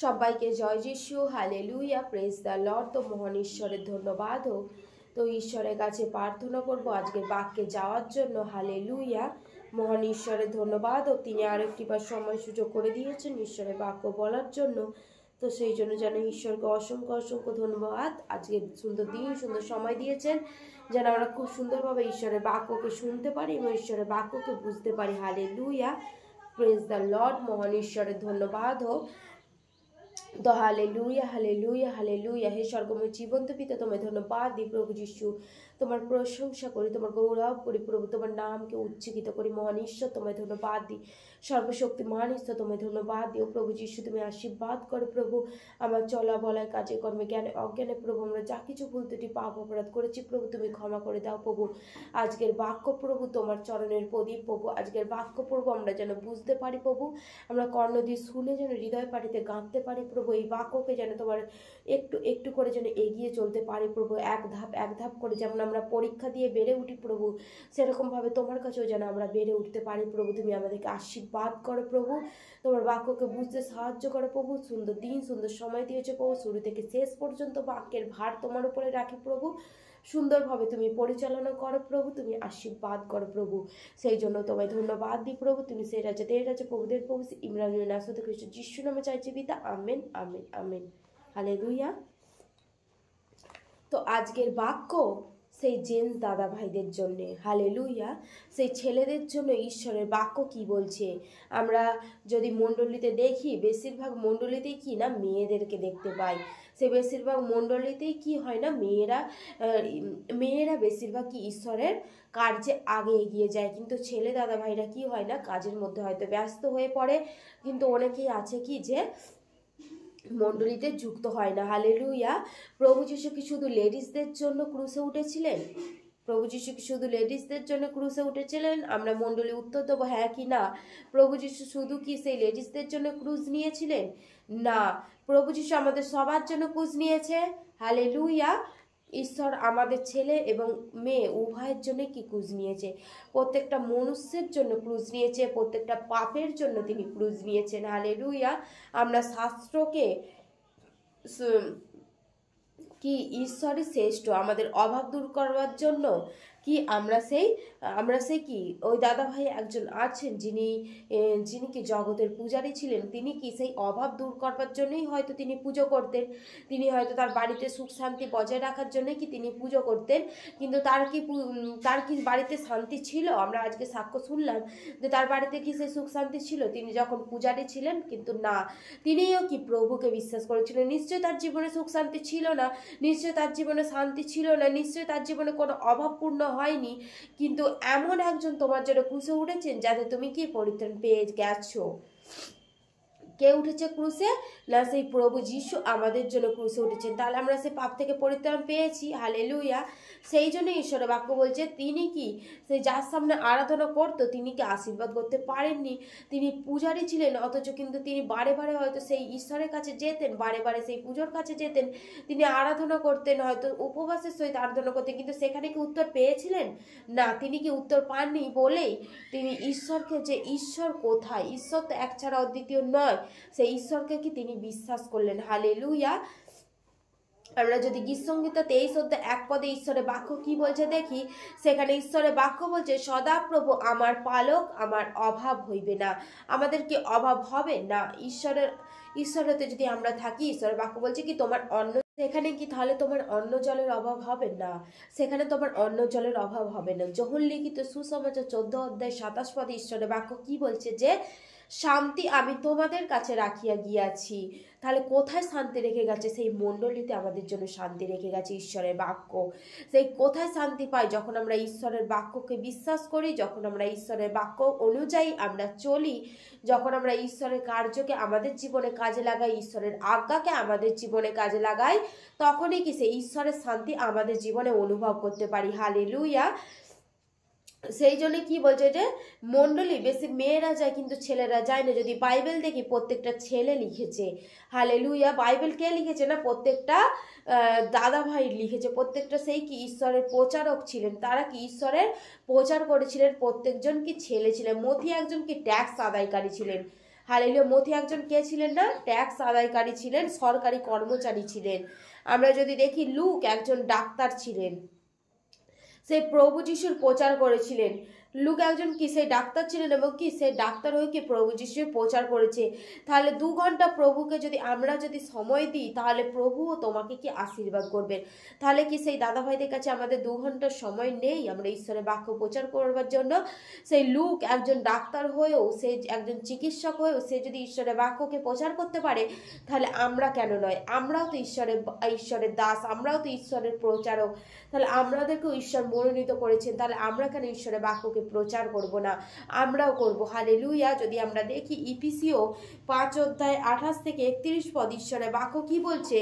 সবাইকে জয় যিশু, hallelujah, praise the Lord. তো মহান ঈশ্বরের ধন্যবাদ হোক। তো ঈশ্বরের কাছে প্রার্থনা করব আজকের বাক্যে যাওয়ার জন্য। হালেলুয়া, মহান ঈশ্বরের ধন্যবাদ হোক, তিনি আরেকটিবার সময় সুযোগ করে দিয়েছেন ঈশ্বরের বাক্য বলার জন্য। তো সেই জন্য যেন ঈশ্বরকে অসংখ্য অসংখ্য ধন্যবাদ। আজকে সুন্দর দিন, সুন্দর সময় দিয়েছেন যেন আমরা খুব সুন্দরভাবে ঈশ্বরের বাক্যকে শুনতে পারি এবং ঈশ্বরের বাক্যকে বুঝতে পারি। হালেলুয়া, প্রেজ দ্য লর্ড, মহান ঈশ্বরের ধন্যবাদ হোক। তো হালেলুয়া, হালেলুয়া, হালেলুয়া। হে স্বর্গময় জীবন্ত পিতা, তোমায় ধন্যবাদ দিই প্রভু যিশু। তোমার প্রশংসা করি, তোমার গৌরব করি প্রভু, তোমার নামকে উজ্জীবিত করি। মহান ঈশ্বর তোমায় ধন্যবাদ দিই। সর্বশক্তি মহান ঈশ্বর তোমায় ধন্যবাদ দিও প্রভু যিশু। তুমি আশীর্বাদ করো প্রভু আমার চলা বলায়, কাজে কর্মে, জ্ঞানে অজ্ঞানে প্রভু আমরা যা কিছু ভুল ত্রুটি পাপ অপরাধ করেছি প্রভু, তুমি ক্ষমা করে দাও প্রভু। আজকের বাক্য প্রভু তোমার চরণের প্রদীপ প্রভু। আজকের বাক্য প্রভু আমরা যেন বুঝতে পারি প্রভু, আমরা কর্ণ দিয়ে শুনে যেন হৃদয় পাটিতে গাঁথতে পারি প্রভু। এই বাক্যকে যেন তোমার একটু একটু করে যেন এগিয়ে চলতে পারি প্রভু, এক ধাপ করে। যেমন আমরা পরীক্ষা দিয়ে বেড়ে উঠি প্রভু, সেরকমভাবে তোমার কাছেও যেন আমরা বেড়ে উঠতে পারি প্রভু। তুমি আমাদেরকে আশীর্বাদ করো প্রভু, তোমার বাক্যকে বুঝতে সাহায্য করো প্রভু। সুন্দর দিন, সুন্দর সময় দিয়েছে প্রভু, শুরু থেকে শেষ পর্যন্ত বাক্যের ভার তোমার উপরে রাখি প্রভু। সুন্দরভাবে তুমি পরিচালনা করো প্রভু, তুমি আশীর্বাদ করো প্রভু। সেই জন্য তোমায় ধন্যবাদ দিই প্রভু। তুমি সেই রাজা দের রাজা প্রভুদের প্রভু, ইমরানুল নাসরত খ্রিস্ট যিশু নামে চাইছি পিতা, আমেন, আমেন, আমেন। হালেলুয়া। তো আজকের বাক্য সেই জেন্টস দাদা ভাইদের জন্য। হালেলুয়া, সেই ছেলেদের জন্য ঈশ্বরের বাক্য কি বলছে। আমরা যদি মণ্ডলীতে দেখি, বেশিরভাগ মণ্ডলীতেই কি না মেয়েদেরকে দেখতে পাই। সে বেশিরভাগ মণ্ডলীতেই কি হয় না, মেয়েরা বেশিরভাগ কি ঈশ্বরের কার্যে আগে এগিয়ে যায়, কিন্তু ছেলে দাদা ভাইরা কি হয় না, কাজের মধ্যে হয়তো ব্যস্ত হয়ে পড়ে। কিন্তু অনেকেই আছে কি যে মণ্ডলীতে যুক্ত হয় না। হালেলুয়া। প্রভু যিশু কি শুধু লেডিসদের জন্য ক্রুশে উঠেছিলেন? প্রভু যিশু কি শুধু লেডিসদের জন্য ক্রুশে উঠেছিলেন? আমরা মণ্ডলী উত্তর দেবো হ্যাঁ কি না। প্রভু যিশু শুধু কি সেই লেডিসদের জন্য ক্রুশ নিয়েছিলেন? না, প্রভু যিশু আমাদের সবার জন্য ক্রুশ নিয়েছে। হালেলুয়া। ঈশ্বর আমাদের ছেলে এবং মেয়ে উভয়ের জন্য কি ক্রুশ নিয়েছে। প্রত্যেকটা মনুষ্যের জন্য ক্রুশ নিয়েছে, প্রত্যেকটা পাপের জন্য তিনি ক্রুশ নিয়েছেন। হালেলুয়া। আমরা শাস্ত্রকে কি ঈশ্বরই শ্রেষ্ঠ আমাদের অভাব দূর করবার জন্য কি আমরা সেই কি ওই দাদা ভাই একজন আছেন যিনি কি জগতের পূজারী ছিলেন। তিনি কি সেই অভাব দূর করবার জন্যই হয়তো তিনি পুজো করতেন। তিনি হয়তো তার বাড়িতে সুখ শান্তি বজায় রাখার জন্যই কি তিনি পুজো করতেন। কিন্তু তার কি বাড়িতে শান্তি ছিল? আমরা আজকে সাক্ষ্য শুনলাম যে তার বাড়িতে কি সেই সুখ শান্তি ছিল তিনি যখন পূজারী ছিলেন? কিন্তু না, তিনিও কি প্রভুকে বিশ্বাস করেছিলেন। নিশ্চয়ই তার জীবনে সুখ শান্তি ছিল না, নিশ্চয়ই তার জীবনে শান্তি ছিল না, নিশ্চয়ই তার জীবনে কোনো অভাবপূর্ণ হয়নি। কিন্তু এমন একজন তোমার জন্য ক্রুশে উঠেছেন যাতে তুমি কি পরিত্রাণ পেয়ে গেছো। কে উঠেছে ক্রুশে? না, সেই প্রভু যিশু আমাদের জন্য ক্রুশে উঠেছেন। তাহলে আমরা সেই পাপ থেকে পরিত্রাণ পেয়েছি। হালেলুয়া। সেই জন্য ঈশ্বরের বাক্য বলছে তিনি কি সেই যার সামনে আরাধনা করতো তিনি কি আশীর্বাদ করতে পারেননি। তিনি পূজারী ছিলেন, অথচ কিন্তু তিনি বারে বারে হয়তো সেই ঈশ্বরের কাছে যেতেন, বারে বারে সেই পুজোর কাছে যেতেন, তিনি আরাধনা করতেন, হয়তো উপবাসের সহিত আরাধনা করতেন, কিন্তু সেখানে কি উত্তর পেয়েছিলেন? না, তিনি কি উত্তর পাননি বলেই তিনি ঈশ্বরকে, যে ঈশ্বর কোথায়, ঈশ্বর তো এক ছাড়া অদ্বিতীয় নয়, সেই ঈশ্বরকে কি তিনি বিশ্বাস করলেন। হালেলুয়া। আমরা যদি গীতসংহিতা 23 পদে ঈশ্বরের বাক্য কি বলছে দেখি, সেখানে ঈশ্বরের বাক্য বলছে সদাপ্রভু আমার পালক, আমার অভাব হইবে না। আমাদের কি অভাব হবে না? ঈশ্বরেতে যদি আমরা থাকি, ঈশ্বরের বাক্য বলছে কি তোমার অন্ন, সেখানে কি তাহলে তোমার অন্ন জলের অভাব হবে না? সেখানে তোমার অন্ন জলের অভাব হবে না। যোহন লিখিত সুসমাচার 14 অধ্যায় 27 পদে ঈশ্বরের বাক্য কি বলছে যে শান্তি আমি তোমাদের কাছে রাখিয়া গিয়াছি। তাহলে কোথায় শান্তি রেখে গেছে? সেই মণ্ডলীতে আমাদের জন্য শান্তি রেখে গেছে ঈশ্বরের বাক্য। সেই কোথায় শান্তি পাই? যখন আমরা ঈশ্বরের বাক্যকে বিশ্বাস করি, যখন আমরা ঈশ্বরের বাক্য অনুযায়ী আমরা চলি, যখন আমরা ঈশ্বরের কার্যকে আমাদের জীবনে কাজে লাগাই, ঈশ্বরের আজ্ঞাকে আমাদের জীবনে কাজে লাগাই, তখনই কি সেই ঈশ্বরের শান্তি আমাদের জীবনে অনুভব করতে পারি। হালেলুয়া। সেই জন্য কি বলছে যে মণ্ডলী বেশি মেয়েরা যায় কিন্তু ছেলেরা যায় না। যদি বাইবেল দেখি প্রত্যেকটা ছেলে লিখেছে। হালেলুয়া। বাইবেল কে লিখেছে? না, প্রত্যেকটা দাদা ভাই লিখেছে। প্রত্যেকটা সেই কি ঈশ্বরের প্রচারক ছিলেন, তারা কি ঈশ্বরের প্রচার করেছিলেন। প্রত্যেকজন কি ছেলে ছিলেন। মথি একজন কি ট্যাক্স আদায়কারী ছিলেন। হালেলুয়া। মথি একজন কে ছিলেন না? ট্যাক্স আদায়কারী ছিলেন, সরকারি কর্মচারী ছিলেন। আমরা যদি দেখি লুক একজন ডাক্তার ছিলেন, সে প্রভু যিশুর প্রচার করেছিলেন। লুক একজন কি সেই ডাক্তার ছিলেন এবং কি সেই ডাক্তার হয়ে কি প্রভু যিশুর প্রচার করেছে। তাহলে 2 ঘন্টা প্রভুকে যদি আমরা যদি সময় দিই তাহলে প্রভুও তোমাকে কি আশীর্বাদ করবেন। তাহলে কি সেই দাদা ভাইদের কাছে আমাদের 2 ঘন্টার সময় নেই আমরা ঈশ্বরের বাক্য প্রচার করবার জন্য? সেই লুক একজন ডাক্তার হয়েও, সে একজন চিকিৎসক হয়েও সে যদি ঈশ্বরের বাক্যকে প্রচার করতে পারে, তাহলে আমরা কেন নয়? আমরাও তো ঈশ্বরের দাস, আমরাও তো ঈশ্বরের প্রচারক। তাহলে আমাদেরকেও ঈশ্বর মনোনীত করেছেন, তাহলে আমরা কেন ঈশ্বরের বাক্যকে প্রচার করব না? আমরাও করব। হালেলুয়া। যদি আমরা দেখি ইফিসীয় 5 অধ্যায় 28 থেকে 31 পদ, ঈশ্বরের বাক্য কি বলছে?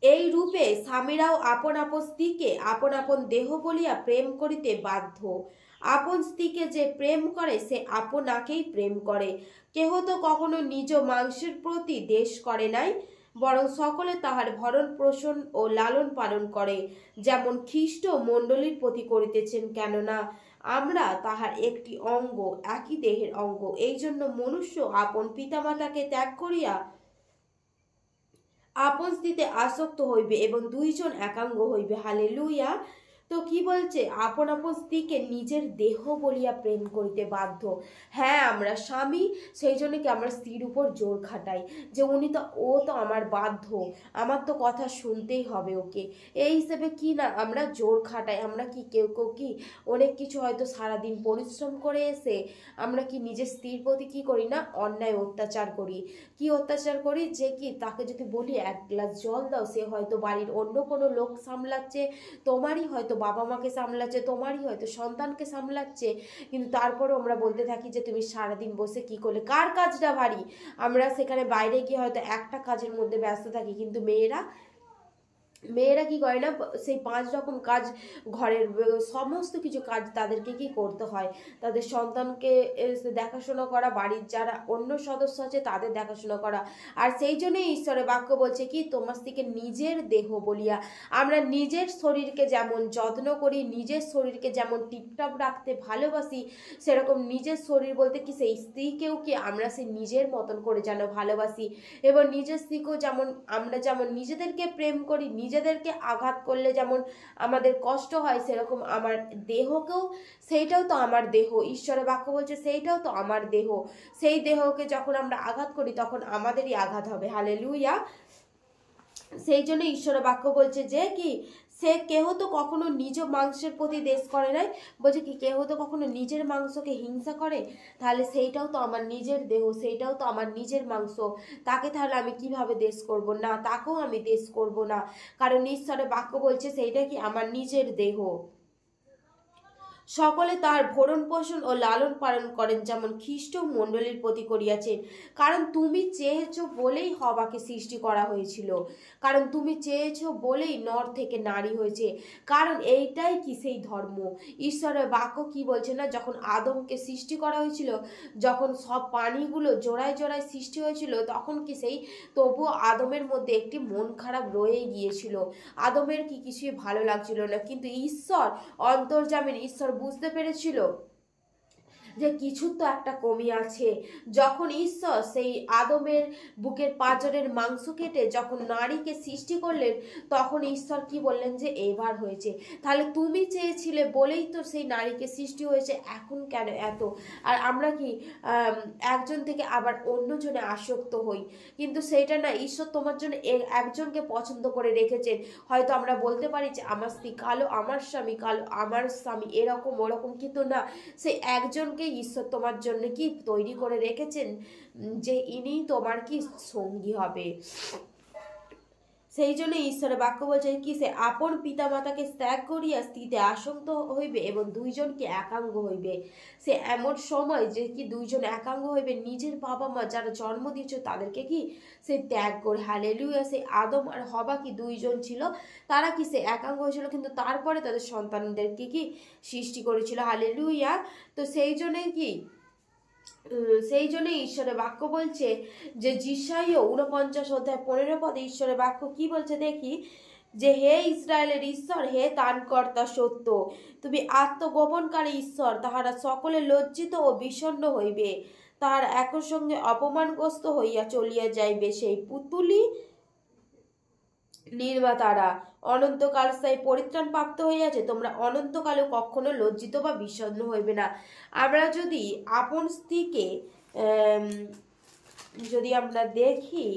এই রূপে স্বামীরাও আপন আপন স্ত্রীকে আপন আপন দেহ বলিয়া প্রেম করিতে বাধ্য। আপন স্ত্রীকে যে প্রেম করে সে আপনাকেই প্রেম করে। কেহ তো কখনো নিজ মাংসের প্রতি দ্বেষ করে নাই, বরং সকলে তাহার ভরণ পোষণ ও লালন পালন করে, যেমন খ্রিস্ট মণ্ডলীর প্রতি করিতেছেন। কেননা আমরা তাহার একটি অঙ্গ, একই দেহের অঙ্গ। এই জন্য মনুষ্য আপন পিতামাতাকে ত্যাগ করিয়া আপন স্ত্রীতে আসক্ত হইবে এবং 2 জন একাঙ্গ হইবে। হালেলুয়া। তো কি বলছে? আপন আপন স্ত্রীকে নিজের দেহ বলিয়া প্রেম করিতে বাধ্য। হ্যাঁ, আমরা স্বামী, সেই জন্য কি আমরা স্ত্রীর উপর জোর খাটাই যে ও তো আমার বাধ্য, আমার তো কথা শুনতেই হবে ওকে। এই হিসেবে কি না আমরা জোর খাটাই। আমরা কি কেউ কি অনেক কিছু হয়তো সারাদিন পরিশ্রম করে এসে আমরা কি নিজের স্ত্রীর প্রতি কি করি না? অন্যায় অত্যাচার করি। কি অত্যাচার করি? যে কি তাকে যদি বলি 1 গ্লাস জল দাও, সে হয়তো বাড়ির অন্য কোনো লোক সামলাচ্ছে, তোমারই হয়তো বাবা মাকে সামলাচ্ছে, তোমারই হয়তো সন্তানকে সামলাচ্ছে, কিন্তু তারপরেও আমরা বলতে থাকি যে তুমি সারাদিন বসে কি করলে? কার কাজটা ভারী? আমরা সেখানে বাইরে গিয়ে হয়তো একটা কাজের মধ্যে ব্যস্ত থাকি, কিন্তু মেয়েরা কি করে না? সেই 5 রকম কাজ, ঘরের সমস্ত কিছু কাজ তাদেরকে কি করতে হয়? তাদের সন্তানকে দেখাশোনা করা, বাড়ির যারা অন্য সদস্য আছে তাদের দেখাশোনা করা। আর সেই জন্যই ঈশ্বরের বাক্য বলছে কি, তোমার স্ত্রীকে নিজের দেহ বলিয়া। আমরা নিজের শরীরকে যেমন যত্ন করি, নিজের শরীরকে যেমন টিপটপ রাখতে ভালোবাসি, সেরকম নিজের শরীর বলতে কি সেই স্ত্রীকেও কি আমরা সেই নিজের মতন করে যেন ভালোবাসি। এবং নিজের স্ত্রীকেও যেমন আমরা যেমন নিজেদেরকে প্রেম করি, নিজেদেরকে আঘাত করলে যেমন আমাদের কষ্ট হয়, সেরকম আমার দেহকেও, সেইটাও তো আমার দেহ। ঈশ্বরের বাক্য বলছে সেইটাও তো আমার দেহ। সেই দেহকে যখন আমরা আঘাত করি তখন আমাদেরই আঘাত হবে। হালেলুয়া। সেই জন্য ঈশ্বরের বাক্য বলছে যে কি, সে কেহ তো কখনো নিজ মাংসের প্রতি দ্বেষ করে নাই। বলছে কি, কেহ তো কখনো নিজের মাংসকে হিংসা করে? তাহলে সেইটাও তো আমার নিজের দেহ, সেইটাও তো আমার নিজের মাংস। তাকে তাহলে আমি কিভাবে দ্বেষ করব? না, তাকেও আমি দ্বেষ করব না, কারণ ঈশ্বরের বাক্য বলছে সেইটা কি আমার নিজের দেহ। সকলে তাহার ভরণ পোষণ ও লালন পালন করেন, যেমন খ্রিস্ট মণ্ডলীর প্রতি করিয়াছেন। কারণ তুমি চেয়েছো বলেই হবাকে সৃষ্টি করা হয়েছিল, কারণ তুমি চেয়েছো বলেই নর থেকে নারী হয়েছে। কারণ এইটাই কি সেই ধর্ম। ঈশ্বরের বাক্য কি বলছে না, যখন আদমকে সৃষ্টি করা হয়েছিল, যখন সব প্রাণীগুলো জোড়ায় জোড়ায় সৃষ্টি হয়েছিল, তখন কি সেই তবুও আদমের মধ্যে একটি মন খারাপ রয়ে গিয়েছিল। আদমের কি কিছুই ভালো লাগছিল না, কিন্তু ঈশ্বর, অন্তর্যামীর ঈশ্বর বুঝতে পেরেছিল যে কিছু তো একটা কমি আছে। যখন ঈশ্বর সেই আদমের বুকের পাঁজরের মাংস কেটে যখন নারীকে সৃষ্টি করলেন, তখন ঈশ্বর কি বললেন যে এবার হয়েছে। তাহলে তুমি চেয়েছিলে বলেই তো সেই নারীকে সৃষ্টি হয়েছে, এখন কেন এত? আর আমরা কি একজন থেকে আবার অন্যজনে আসক্ত হই, কিন্তু সেইটা না। ঈশ্বর তোমার জন্য একজনকে পছন্দ করে রেখেছেন। হয়তো আমরা বলতে পারি যে আমার স্ত্রী কালো, আমার স্বামী কালো, আমার স্বামী এরকম ওরকম, কিন্তু না, সেই একজনকে ঈশ্বর তোমার জন্য কি তৈরি করে রেখেছেন যে ইনি তোমার কি সঙ্গী হবে। সেই জন্য ঈশ্বরের বাক্য বলছে কি, সে আপন পিতা মাতাকে ত্যাগ করিয়া স্ত্রীতে আসক্ত হইবে এবং 2 জনকে একাঙ্গ হইবে। সে এমন সময় যে কি 2 জন একাঙ্গ হইবে, নিজের বাবা মা যারা জন্ম দিয়েছে তাদেরকে কি সে ত্যাগ করে। হালেলুয়া। সে আদম আর হবা কি 2 জন ছিল, তারা কি সে একাঙ্গ হয়েছিল, কিন্তু তারপরে তাদের সন্তানদেরকে কি সৃষ্টি করেছিল। হালেলুয়া। তো সেই জন্য ঈশ্বরের বাক্য বলছে যে যিশাইয়া 49 অধ্যায় 15 পদে ঈশ্বরের বাক্য কি বলছে দেখি, যে হে ইসরায়েলের ঈশ্বর, হে ত্রাণকর্তা সত্য, তুমি আত্মগোপনকারী ঈশ্বর, তাহারা সকলে লজ্জিত ও বিষণ্ণ হইবে। তার একর সঙ্গে অপমানগ্রস্ত হইয়া চলিয়া যাইবে। সেই পুতুলি নির্মাতারা অনন্তকাল স্থায়ী পরিত্রাণ প্রাপ্ত হইয়াছে, তোমরা অনন্তকালেও কখনো লজ্জিত বা বিষণ্ণ হইবে না। আমরা যদি আপন স্ত্রীকে যদি আমরা দেখি,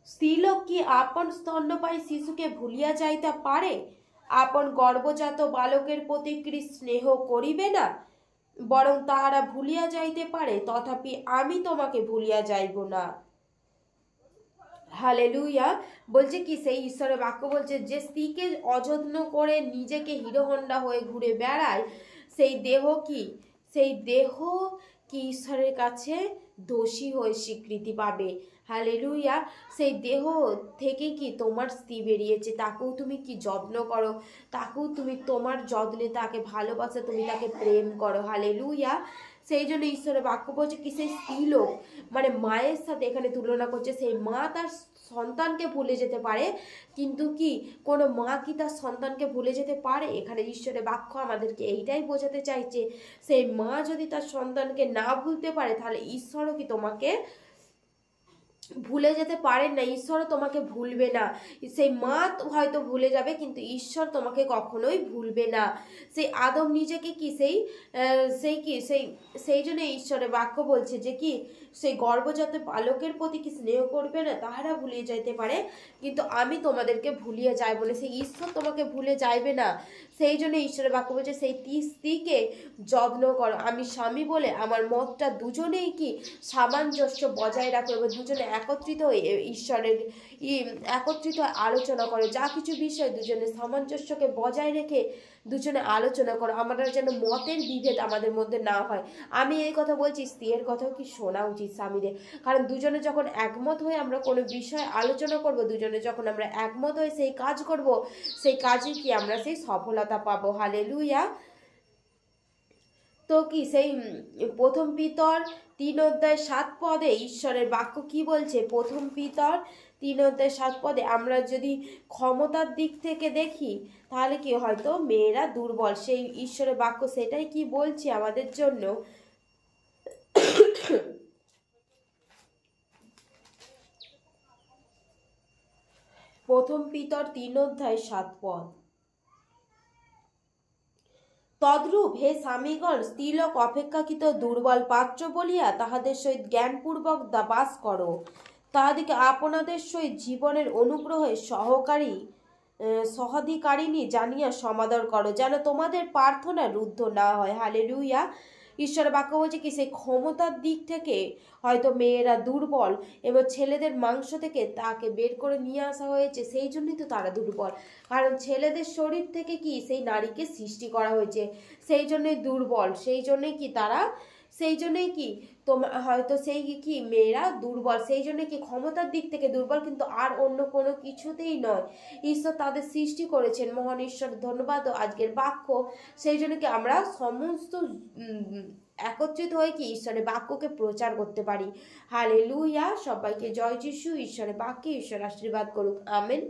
স্ত্রীলোক কি আপন স্তন্যপায়ী শিশুকে ভুলিয়া যাইতে পারে? আপন গর্ভজাত বালকের প্রতি কি স্নেহ করিবে না? বরং তাহারা ভুলিয়া যাইতে পারে, তথাপি আমি তোমাকে ভুলিয়া যাইব না। হালেলুয়া। বলছে কি, সেই ঈশ্বরের বাক্য বলছে যে স্ত্রীকে অযত্ন করে নিজেকে হিরো হন্ডা হয়ে ঘুরে বেড়ায়, সেই দেহ কি, সেই দেহ কি ঈশ্বরের কাছে দোষী হয়ে স্বীকৃতি পাবে। হালেলুয়া। সেই দেহ থেকে কি তোমার স্ত্রী বেরিয়েছে, তাকেও তুমি কি যত্ন করো, তাকেও তুমি তোমার যত্নে তাকে ভালোবাসো, তুমি তাকে প্রেম করো। হালেলুয়া। সেই জন্য ঈশ্বরের বাক্য বলছে কি, সেই স্ত্রীলোক মানে মায়ের সাথে এখানে তুলনা করছে। সেই মা তার সন্তানকে ভুলে যেতে পারে, কিন্তু কি কোনো মা কি তার সন্তানকে ভুলে যেতে পারে? এখানে ঈশ্বরের বাক্য আমাদেরকে এইটাই বোঝাতে চাইছে, সেই মা যদি তার সন্তানকে না ভুলতে পারে, তাহলে ঈশ্বরও কি তোমাকে ভুলে যেতে পারেন না, ঈশ্বরও তোমাকে ভুলবে না। সেই মা হয়তো ভুলে যাবে, কিন্তু ঈশ্বর তোমাকে কখনোই ভুলবে না। সেই আদম নিজেকে কি সেই জন্য ঈশ্বরের বাক্য বলছে যে কি, সেই গর্ভজাত বালকের প্রতি কি স্নেহ করবে না, তাহারা ভুলিয়ে যাইতে পারে, কিন্তু আমি তোমাদেরকে ভুলিয়ে যাইব না। সেই ঈশ্বর তোমাকে ভুলে যাইবে না। সেই জন্য ঈশ্বরের বাক্য বলছে, সেই স্ত্রীকে যত্ন করো। আমি স্বামী বলে আমার মতটা দুজনেই কি সামঞ্জস্য বজায় রাখো, এবং দুজনে একত্রিত হয়ে ঈশ্বরের একত্রিত আলোচনা করো। যা কিছু বিষয় দুজনে সামঞ্জস্যকে বজায় রেখে দুজনে আলোচনা করো, আমরা যেন মতের বিভেদ আমাদের মধ্যে না হয়। আমি এই কথা বলছি, স্ত্রীর কথাও কি শোনা উচিত স্বামীদের, কারণ দুজনে যখন একমত হয়ে আমরা কোনো বিষয় আলোচনা করব, দুজনে যখন আমরা একমত হয়ে সেই কাজ করব, সেই কাজে কি আমরা সেই সফলতা পাবো। হালেলুয়া। তো কি সেই প্রথম পিতর 3:7 ঈশ্বরের বাক্য কি বলছে? প্রথম পিতর 3:7 আমরা যদি ক্ষমতার দিক থেকে দেখি, তাহলে কি হয়তো মেয়েরা দুর্বল। সেই ঈশ্বরের বাক্য সেটাই কি বলছে আমাদের জন্য। প্রথম পিতর 3:7 তদ্রূপ হে স্বামীগণ, স্ত্রীলোক অপেক্ষাকৃত দুর্বল পাত্র বলিয়া তাহাদের সহিত জ্ঞানপূর্বক বাস করো, তাহাদিকে আপনাদের সহিত জীবনের অনুগ্রহে সহাধিকারিণী জানিয়া সমাদর করো, যেন তোমাদের প্রার্থনা রুদ্ধ না হয়। হালেলুয়া। ঈশ্বরের বাক্য বলছে কি, সেই ক্ষমতার দিক থেকে হয়তো মেয়েরা দুর্বল, এবং ছেলেদের মাংস থেকে তাকে বের করে নিয়ে আসা হয়েছে, সেই জন্যই তো তারা দুর্বল। কারণ ছেলেদের শরীর থেকে কি সেই নারীকে সৃষ্টি করা হয়েছে, সেই জন্যই দুর্বল। সেই জন্যই কি তারা, সেই জন্যই কি তোমার হয়তো সেই কি মেয়েরা দুর্বল, সেই জন্য কি ক্ষমতার দিক থেকে দুর্বল, কিন্তু আর অন্য কোনো কিছুতেই নয়। ঈশ্বর তাদের সৃষ্টি করেছেন, মহান ঈশ্বর ধন্যবাদ। আজকের বাক্য সেই জন্য কি আমরা সমস্ত একত্রিত হয়ে কি ঈশ্বরের বাক্যকে প্রচার করতে পারি। হালেলুয়া। সবাইকে জয় যিশু। ঈশ্বরের বাক্যে ঈশ্বর আশীর্বাদ করুক। আমেন।